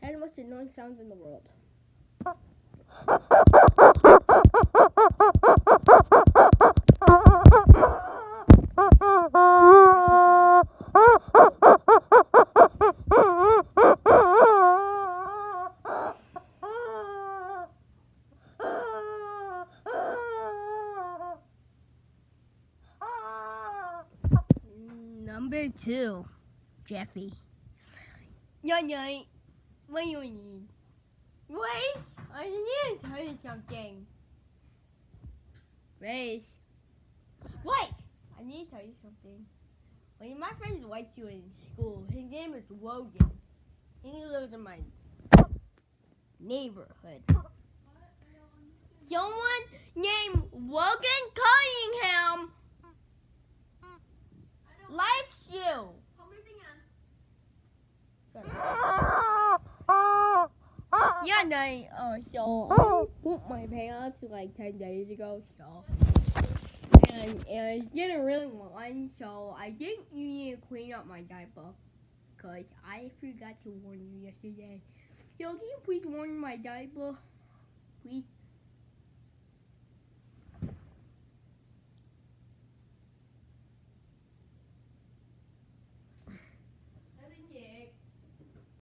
And the most annoying sounds in the world. Number 2, Jeffy. Yay, what do you need? Wait, I need to tell you something. Wait, I need to tell you something. One of my friends likes you in school. His name is Logan. And he lives in my neighborhood. Someone named Logan Cunningham likes you. Yeah, so I put my pants like 10 days ago, so and it's getting really warm, so I think you need to clean up my diaper, cause I forgot to warn you yesterday. So can you please warm my diaper, please?